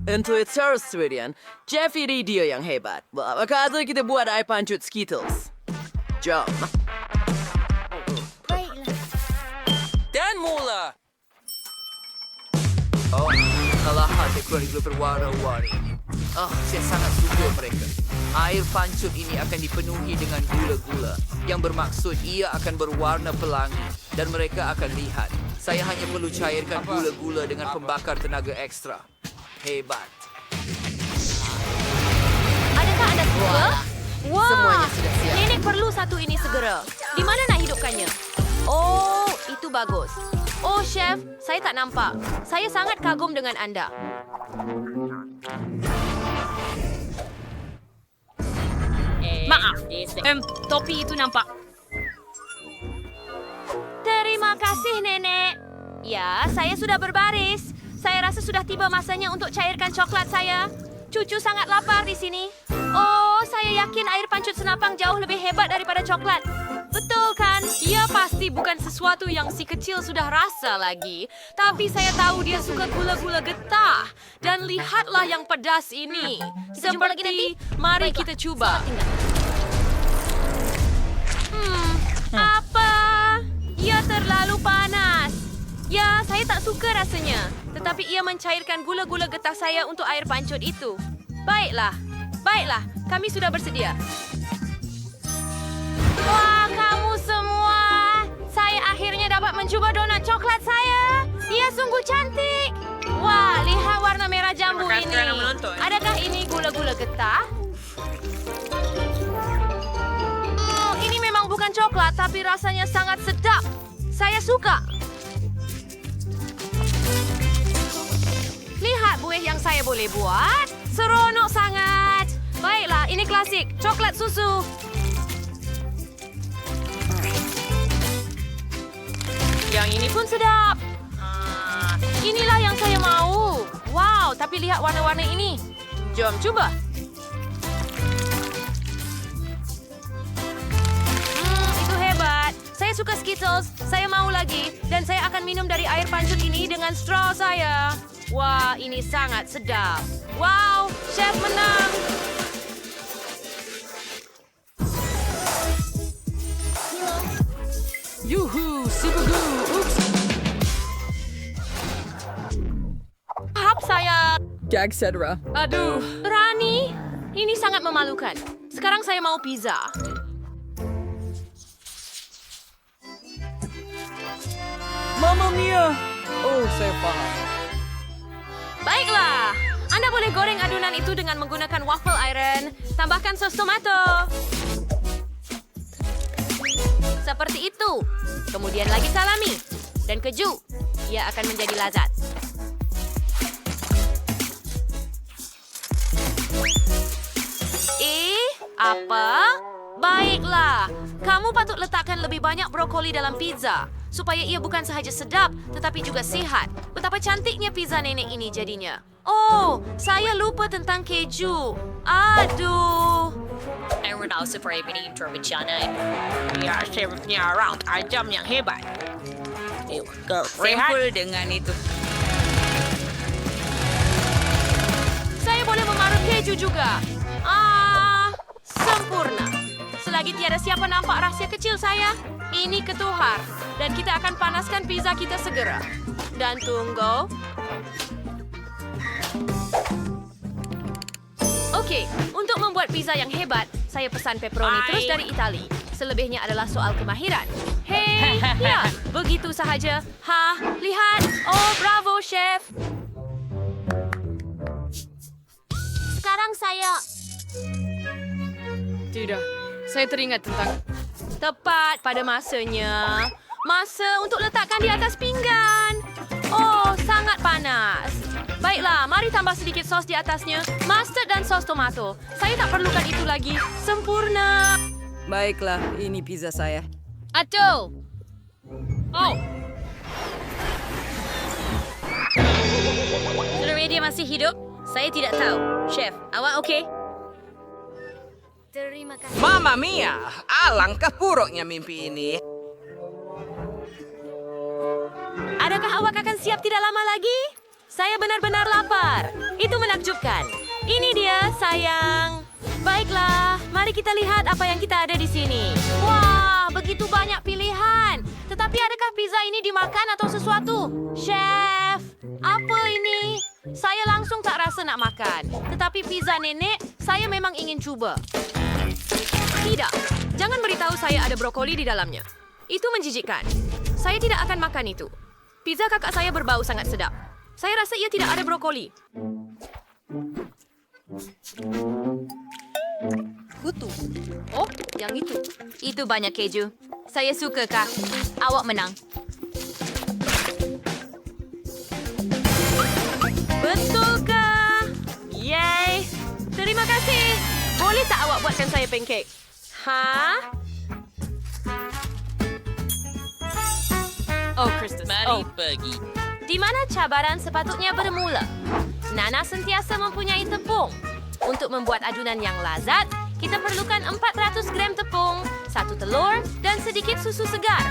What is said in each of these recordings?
Untuk itu, Swedian, Jeff ini dia yang hebat. Apa kata kita buat air pancut Skittles? Jom. Baiklah. Dan mula. Oh, alahan teknologi berwarna-warni. Saya sangat suka mereka. Air pancut ini akan dipenuhi dengan gula-gula, yang bermaksud ia akan berwarna pelangi dan mereka akan lihat. Saya hanya perlu cairkan gula-gula dengan pembakar tenaga ekstra. Hebat. Adakah anda suka? Wah, Semuanya sudah siap. Nenek perlu satu ini segera. Di mana nak hidupkannya? Oh, itu bagus. Oh, Chef, saya tak nampak. Saya sangat kagum dengan anda. Maaf, topi itu nampak. Terima kasih, Nenek. Ya, saya sudah berbaris. Saya rasa sudah tiba masanya untuk cairkan coklat saya. Cucu sangat lapar di sini. Oh, saya yakin air pancut senapang jauh lebih hebat daripada coklat. Betul kan? Ia pasti bukan sesuatu yang si kecil sudah rasa lagi. Tapi saya tahu dia suka gula-gula getah. Dan lihatlah yang pedas ini. Kita jumpa lagi nanti. Mari Baiklah, kita cuba. selamat tinggal. Apa? Ia terlalu panas. Ya, saya tak suka rasanya. Tetapi ia mencairkan gula-gula getah saya untuk air pancut itu. Baiklah. Baiklah, kami sudah bersedia. Wah, kamu semua. Saya akhirnya dapat mencoba donat coklat saya. Ia sungguh cantik. Wah, lihat warna merah jambu Terima kasih ini. kerana menonton. Adakah ini gula-gula getah? Ini memang bukan coklat, tapi rasanya sangat sedap. Saya suka. Lihat buih yang saya boleh buat. Seronok sangat. Baiklah, ini klasik. Coklat susu. Yang ini pun sedap. Inilah yang saya mau. Wow, tapi lihat warna-warna ini. Jom coba. Itu hebat. Saya suka Skittles. Saya mau lagi. Dan saya akan minum dari air pancut ini dengan straw saya. Wah, ini sangat sedap. Wow, chef menang. Yuhu, super glue. Oops. Hap saya. Gag cetera. Aduh. Rani, ini sangat memalukan. Sekarang saya mau pizza. Mamma mia! Oh, saya paham. Baiklah, Anda boleh goreng adunan itu dengan menggunakan waffle iron. Tambahkan sos tomato. Seperti itu. Kemudian lagi salami. Dan keju. Ia akan menjadi lazat. Apa? Baiklah. Kamu patut letakkan lebih banyak brokoli dalam pizza. Supaya ia bukan sahaja sedap, tetapi juga sihat. Betapa cantiknya pizza nenek ini jadinya. Oh, saya lupa tentang keju. Aduh. Ronald seperti ini berbicana. Ya, chefnya orang tajam yang hebat. Sampel dengan itu. Saya boleh memarut keju juga. Sempurna. Selagi tiada siapa nampak rahsia kecil saya, ini ketuhar. Dan kita akan panaskan pizza kita segera. Dan tunggu. Okey, untuk membuat pizza yang hebat, saya pesan pepperoni terus dari Itali. Selebihnya adalah soal kemahiran. Hei, ya, begitu sahaja. Lihat. Oh, bravo, chef. Sekarang saya... Tidak, saya teringat tentang... Tepat pada masanya. Masa untuk letakkan di atas pinggan. Oh, sangat panas. Baiklah, mari tambah sedikit sos di atasnya. Mustard dan sos tomato. Saya tak perlukan itu lagi. Sempurna. Baiklah, ini pizza saya. Aduh! Oh! Saudara dia masih hidup? Saya tidak tahu. Chef, awak okey? Terima kasih. Mamma mia, alangkah buruknya mimpi ini. Adakah awak akan siap tidak lama lagi? Saya benar-benar lapar. Itu menakutkan. menakjubkan. Ini dia, sayang. Baiklah, mari kita lihat apa yang kita ada di sini. Wah, begitu banyak pilihan. Tetapi adakah pizza ini dimakan atau sesuatu? Chef, apa ini? Saya langsung tak rasa nak makan. Tetapi pizza nenek, saya memang ingin cuba. Tidak, jangan beritahu saya ada brokoli di dalamnya. Itu menjijikkan. Saya tidak akan makan itu. Pizza kakak saya berbau sangat sedap. Saya rasa ia tidak ada brokoli. Kutu. Oh, yang itu. Itu banyak keju. Saya suka, Kak. Awak menang. Betulkah? Yeay. Terima kasih. Boleh tak awak buatkan saya pancake? Hah? Oh, Christus. Mari pergi. Di mana cabaran sepatutnya bermula? Nana sentiasa mempunyai tepung. Untuk membuat adunan yang lazat, kita perlukan 400 gram tepung, 1 telur, dan sedikit susu segar.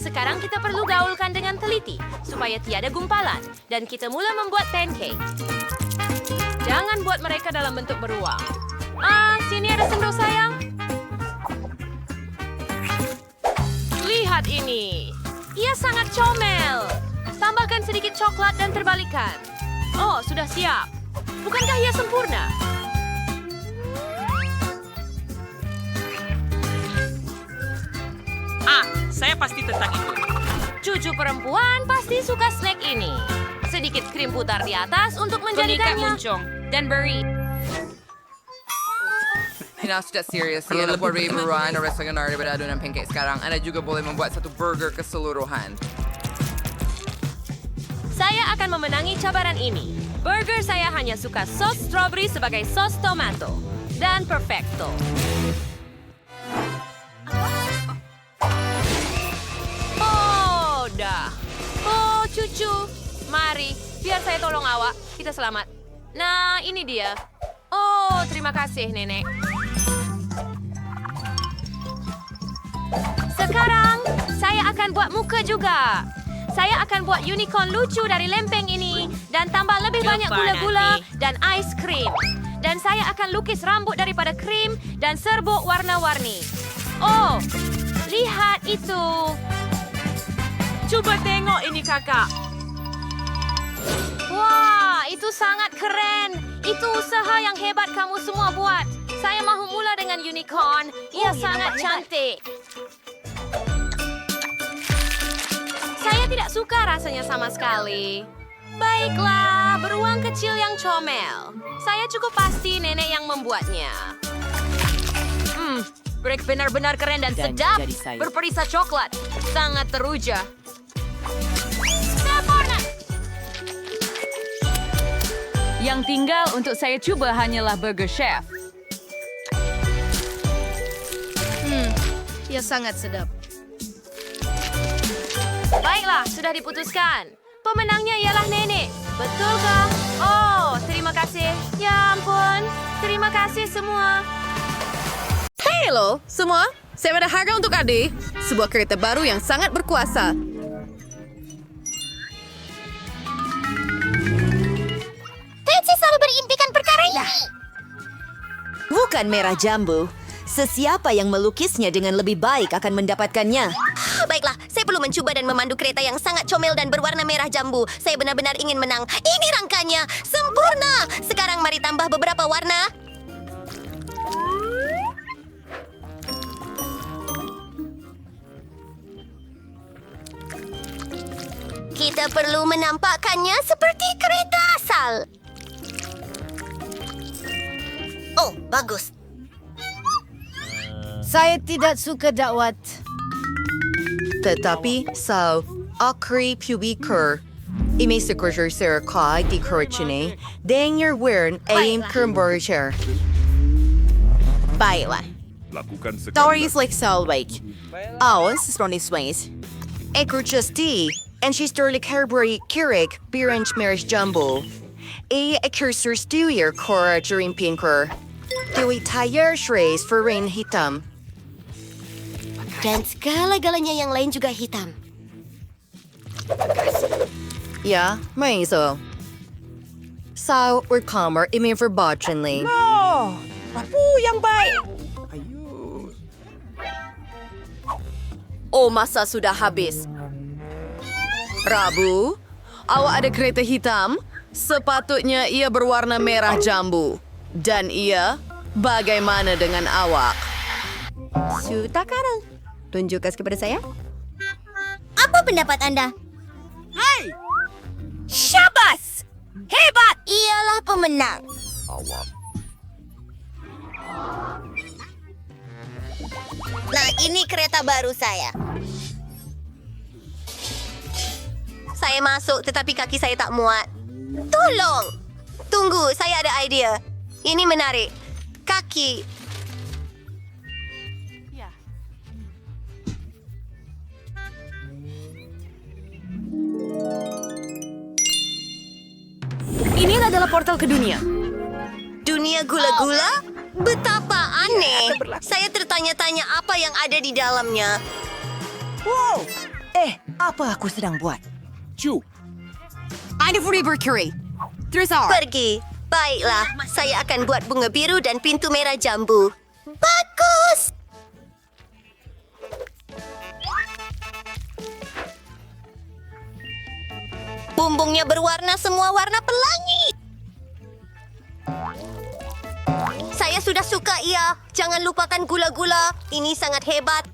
Sekarang kita perlu gaulkan dengan teliti, supaya tiada gumpalan. Dan kita mula membuat pancake. Jangan buat mereka dalam bentuk beruang. Sini ada sendok sayang. Lihat ini. Ia sangat comel. Tambahkan sedikit coklat dan terbalikkan. Oh, sudah siap. Bukankah ia sempurna? Saya pasti tentang itu. Cucu perempuan pasti suka snack ini. Sedikit krim putar di atas untuk menjadikannya. muncung dan beri. Ina sudah serius. Ina buat ribuan na restoran daripada adunan pancake sekarang. Anda juga boleh membuat satu burger keseluruhan. Saya akan memenangi cabaran ini. Burger saya hanya suka sos strawberry sebagai sos tomato. Dan perfecto. Oh, dah. Oh, cucu. Mari, biar saya tolong awak. Kita selamat. Nah, ini dia. Oh, terima kasih, Nenek. Sekarang, saya akan buat muka juga. Saya akan buat unicorn lucu dari lempeng ini dan tambah lebih banyak gula-gula dan ais krim. Dan saya akan lukis rambut daripada krim dan serbuk warna-warni. Oh, lihat itu. Cuba tengok ini, kakak. Wah, itu sangat keren. Itu usaha yang hebat kamu semua buat. Saya mahu mula dengan unicorn. Ia sangat cantik. Saya tidak suka rasanya sama sekali. Baiklah, beruang kecil yang comel. Saya cukup pasti nenek yang membuatnya. Break benar-benar keren dan sedap. Berperisa coklat. Sangat teruja. Sempurna. Yang tinggal untuk saya cuba hanyalah burger chef. Ia sangat sedap. Baiklah, sudah diputuskan. Pemenangnya ialah nenek. Betulkah? Oh, terima kasih. Ya ampun. Terima kasih semua. Hello, semua. Saya ada harga untuk adik. Sebuah kereta baru yang sangat berkuasa. Patsy selalu berimpikan perkara ini. Bukan merah jambu. Sesiapa yang melukisnya dengan lebih baik akan mendapatkannya. Baiklah, saya perlu mencuba dan memandu kereta yang sangat comel dan berwarna merah jambu. Saya benar-benar ingin menang. Ini rangkanya. Sempurna. Sekarang mari tambah beberapa warna. Kita perlu menampakkannya seperti kereta asal. Oh, bagus. Saya tidak suka dakwat. Tetapi, akri pubiker. Imesekurger serkai di kurchine, denger wern aim kermburger. Baiklah. Stories like Salwake. Awas, Ronnie Sways. Ekurchusti, and she's sterling Carberry Kirik, Biranch Marriage Jumbo. A cursor stuyer Cora Dream Pinker. Dewey tire shrays for rain hitam. Dan segala-galanya yang lain juga hitam. Ya, may so. Sao kamar imi verbotenly. Oh, masa sudah habis. Rabu, awak ada kereta hitam? Sepatutnya ia berwarna merah jambu. Dan ia, bagaimana dengan awak? Sutakarang. Tunjukkan kepada saya. Apa pendapat anda? Syabas! Hebat! Ialah pemenang. Nah, ini kereta baru saya. Saya masuk tetapi kaki saya tak muat. Tolong! Tunggu, saya ada idea. Ini menarik. Kaki. Ini adalah portal ke dunia. Dunia gula-gula? Betapa aneh. Saya tertanya-tanya apa yang ada di dalamnya. Apa aku sedang buat? Anda forever Curie. Terus awak. Pergi. Baiklah, saya akan buat bunga biru dan pintu merah jambu. Bagus! Bumbungnya berwarna semua warna pelangi. Saya sudah suka ia. Jangan lupakan gula-gula. Ini sangat hebat.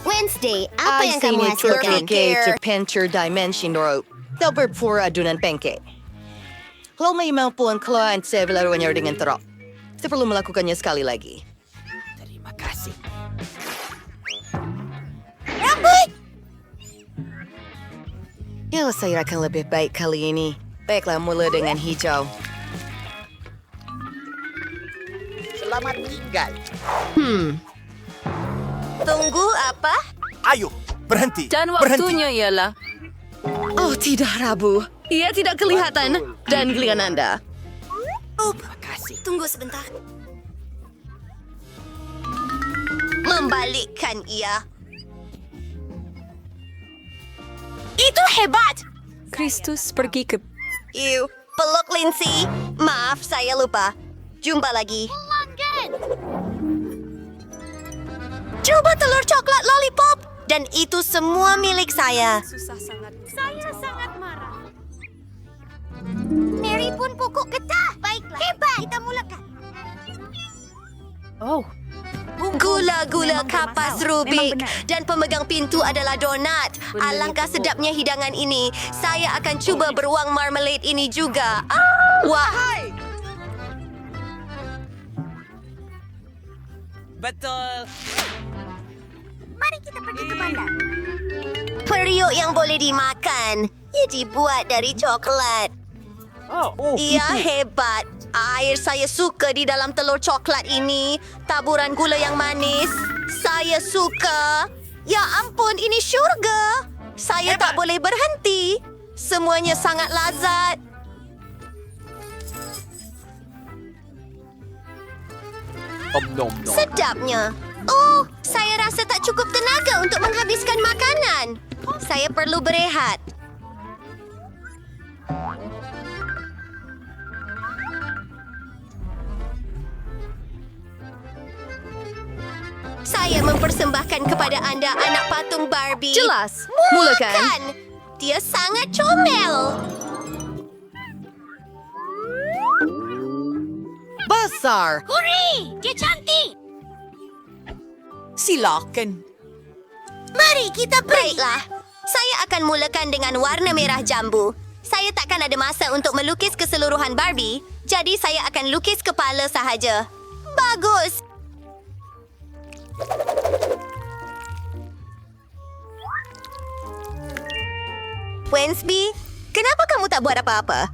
Wednesday, apa yang kamu hasilkan? to Pincher Dimension Rope. Silver pura adunan pancake. Kalau may mampuan klien saya laruannya dengan terok. Saya perlu melakukannya sekali lagi. Terima kasih. Rambut! Ya, saya akan lebih baik kali ini. Baiklah, mula dengan hijau. Selamat tinggal. Tunggu apa? Ayo, berhenti. Dan waktunya ialah... Oh, tidak, Rabu. Ia tidak kelihatan. Dan giliran Anda. Tunggu sebentar. Membalikkan ia. Itu hebat! Kristus pergi ke... Ew, peluk Lindsay. Maaf, saya lupa. Jumpa lagi. Coba telur coklat lollipop. Dan itu semua milik saya. Saya sangat marah. Mary pun pukul getah. Baiklah. Hebat. Kita mulakan. Gula-gula kapas Rubik. Dan pemegang pintu adalah donat. Alangkah sedapnya hidangan ini. Saya akan cuba beruang marmalade ini juga. Wah. Betul. Mari kita pergi ke bandar. Periuk yang boleh dimakan. Ia dibuat dari coklat. Ia hebat. Air saya suka di dalam telur coklat ini. Taburan gula yang manis. Saya suka. Ya ampun, ini syurga. Saya tak boleh berhenti. Semuanya sangat lazat. Sedapnya. Oh, saya rasa tak cukup tenaga untuk menghabiskan makanan. Saya perlu berehat. Saya mempersembahkan kepada anda anak patung Barbie. Jelas. Mulakan. Dia sangat comel. Besar! Hurray! Dia cantik. Silakan. Mari kita pergi. Baiklah. Saya akan mulakan dengan warna merah jambu. Saya takkan ada masa untuk melukis keseluruhan Barbie. Jadi saya akan lukis kepala sahaja. Bagus. Wednesday, kenapa kamu tak buat apa-apa?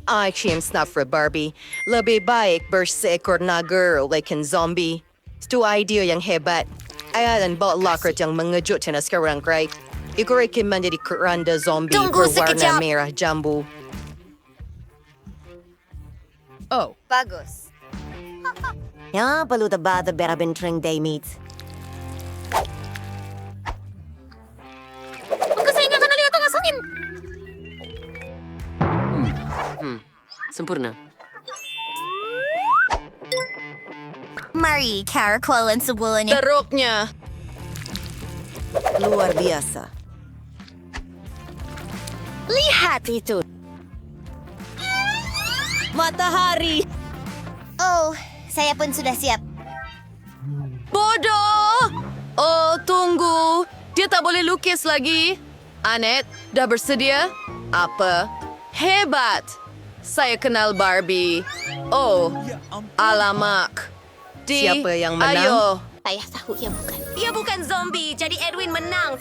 I came snuffer Barbie. Lebih baik berseekor naga like zombie. Itu idea yang hebat. Ayan bot locker yang mengejutkan sekarang, right? Ikut menjadi keranda zombie Tunggu berwarna sekejap. merah jambu. Bagus. Ya, perlu tebal terbera bentring day meat. Sempurna. Mari, karakolan sebulan Teruknya. Luar biasa. Lihat itu. Matahari. Oh, saya pun sudah siap. Bodoh! Oh, tunggu. Dia tak boleh lukis lagi. Anet, dah bersedia? Apa? Hebat! Saya kenal Barbie. Oh, alamak. Siapa yang menang? Ayo. Ayah tahu ia bukan. Ia bukan zombie, jadi Edwin menang.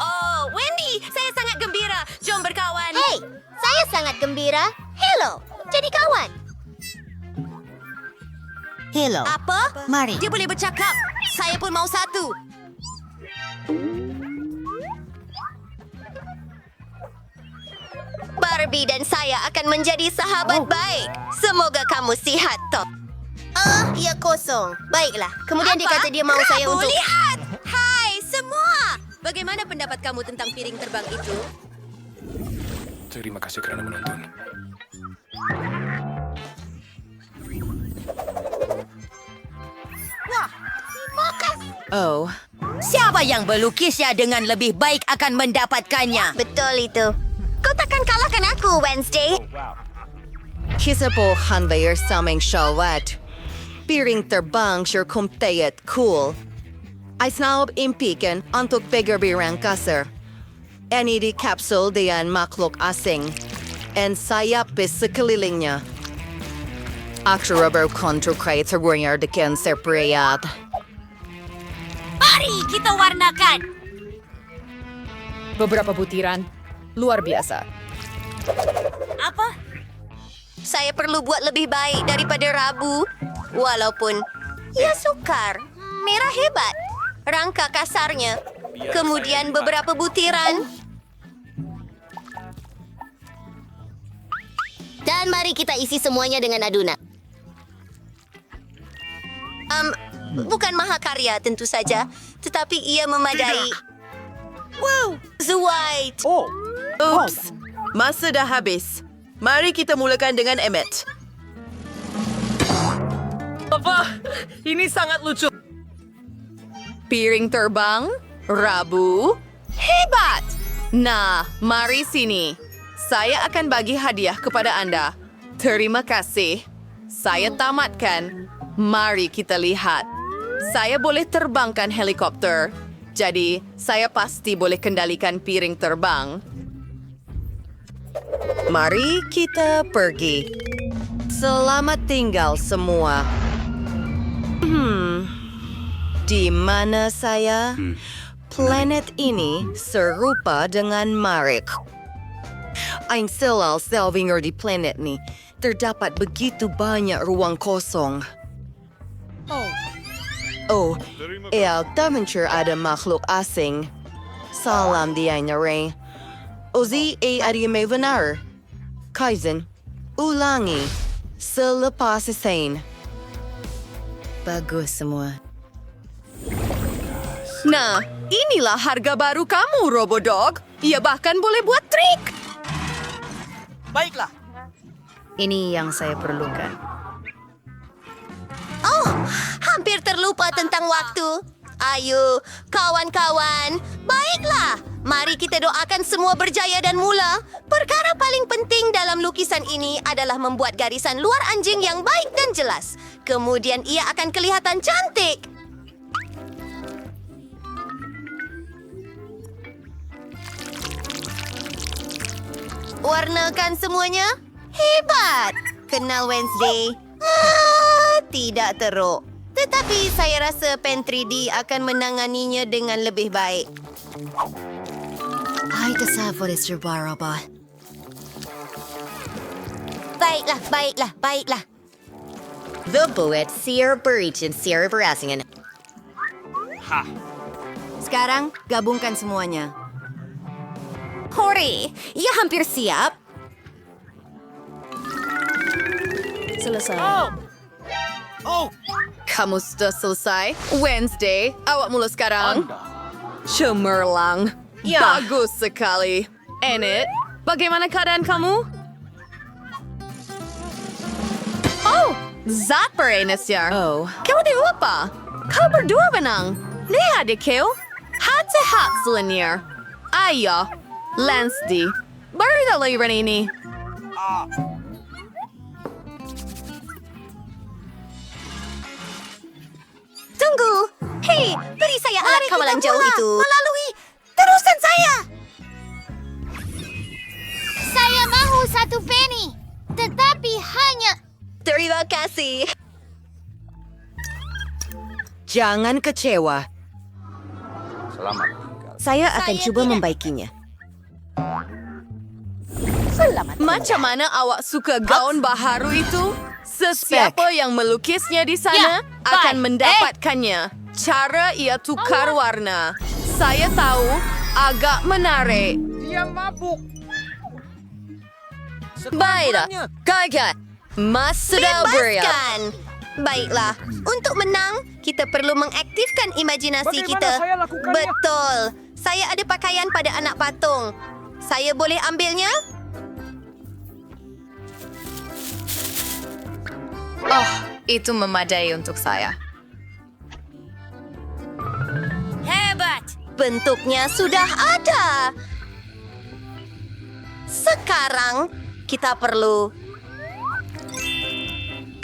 Oh, Wendy, saya sangat gembira. Jom berkawan. Hei, saya sangat gembira. Hello, jadi kawan. Hello. Apa? Mari. Dia boleh bercakap. Saya pun mau satu. Barbie dan saya akan menjadi sahabat baik. Semoga kamu sihat, Top. Ia kosong. Baiklah. Kemudian dia kata dia mau saya untuk... Lihat! Hai, semua! Bagaimana pendapat kamu tentang piring terbang itu? Terima kasih kerana menonton. Oh, Siapa yang berlukisnya dengan lebih baik akan mendapatkannya. Betul itu. Kau takkan kalahkan aku, Wednesday. kisa po hanbayar sa aming shawat. Piring terbang sure kumtayat cool. Ay snawab impikan untuk bigger birang kasar. Any di capsule diyan maklok asing. And sayap bis sa kaliling niya. Actual rubber control crates are wearing our dikin separate. Mari kita warnakan. Beberapa butiran. Luar biasa. Apa? Saya perlu buat lebih baik daripada Rabu. Walaupun ia sukar. Merah hebat. Rangka kasarnya. Kemudian beberapa butiran. Dan mari kita isi semuanya dengan adunan. Bukan mahakarya tentu saja. Tetapi ia memadai. Wow, The White. Oops. Masa dah habis. Mari kita mulakan dengan Emmet. Apa? Ini sangat lucu. Piring terbang, Rabu, hebat! Nah, mari sini. Saya akan bagi hadiah kepada anda. Terima kasih. Saya tamatkan. Mari kita lihat. Saya boleh terbangkan helikopter. Jadi, saya pasti boleh kendalikan piring terbang. Mari kita pergi. Selamat tinggal semua. Di mana saya? Planet ini serupa dengan Marik. Ang selal-selvinger di planet ni, terdapat begitu banyak ruang kosong. Oh, tamancer ada makhluk asing. Salam diyan na rin. Ozi ada may benar. Kaizen, ulangi. Selepas isain. Bagus semua. Nah, inilah harga baru kamu, Robodog. Ia bahkan boleh buat trik. Baiklah. Ini yang saya perlukan. Oh, hampir terlupa tentang waktu. Ayo, kawan-kawan. Baiklah. Mari kita doakan semua berjaya dan mula. Perkara paling penting dalam lukisan ini adalah membuat garisan luar anjing yang baik dan jelas. Kemudian ia akan kelihatan cantik. Warnakan semuanya. Hebat. Kenal Wednesday. Tidak teruk. Tetapi saya rasa Pantry D akan menanganinya dengan lebih baik. Ay, tasavor is your baraba. Baiklah. The Buet Sierra Burich and Sierra Barasingan. Sekarang, gabungkan semuanya. Hore, ia hampir siap. Selesai. Kamu sudah selesai? Wednesday, awak mula sekarang. Cemerlang. Bagus sekali. Enid, bagaimana keadaan kamu? Zat Perenesya. Kau di apa? Kau berdua menang. Lihat deh kau. Hat-hat selenir. Ayo, Lansdy. Baru dah ini. Tunggu. Hei, beri saya alat kawalan jauh itu. Melalui terusan saya. Saya mahu 1 penny. Tetapi hanya... Terima kasih. Jangan kecewa. Selamat tinggal. Saya akan coba membaikinya. Macam mana awak suka gaun baharu itu? Sesiapa yang melukisnya di sana akan mendapatkannya. Cara ia tukar warna. Saya tahu agak menarik. Dia mabuk. Baiklah, kakak. Mas sudah beriak. Bebaskan. Baiklah, untuk menang, kita perlu mengaktifkan imajinasi kita. Betul. Saya ada pakaian pada anak patung. Saya boleh ambilnya? Oh, itu memadai untuk saya. Hebat! Bentuknya sudah ada. Sekarang kita perlu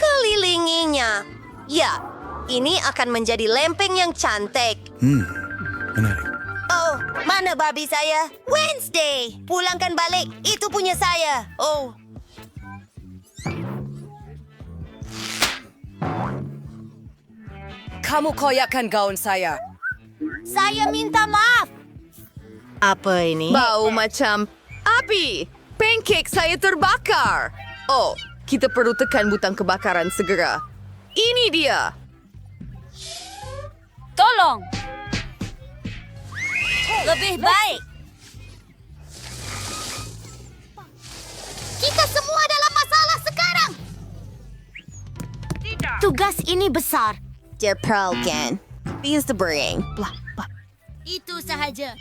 kelilinginya. Ya, ini akan menjadi lempeng yang cantik. Menarik. Oh, mana babi saya? Wednesday! Pulangkan balik. Itu punya saya. Oh. Kamu koyakkan gaun saya. Saya minta maaf. Apa ini? Bau macam api. Pancake saya terbakar. Oh, kita perlu tekan butang kebakaran segera. Ini dia. Tolong! Lebih baik. Kita semua dalam masalah sekarang. Tugas ini besar. Der Pearlgen. Use the brain. Itu sahaja.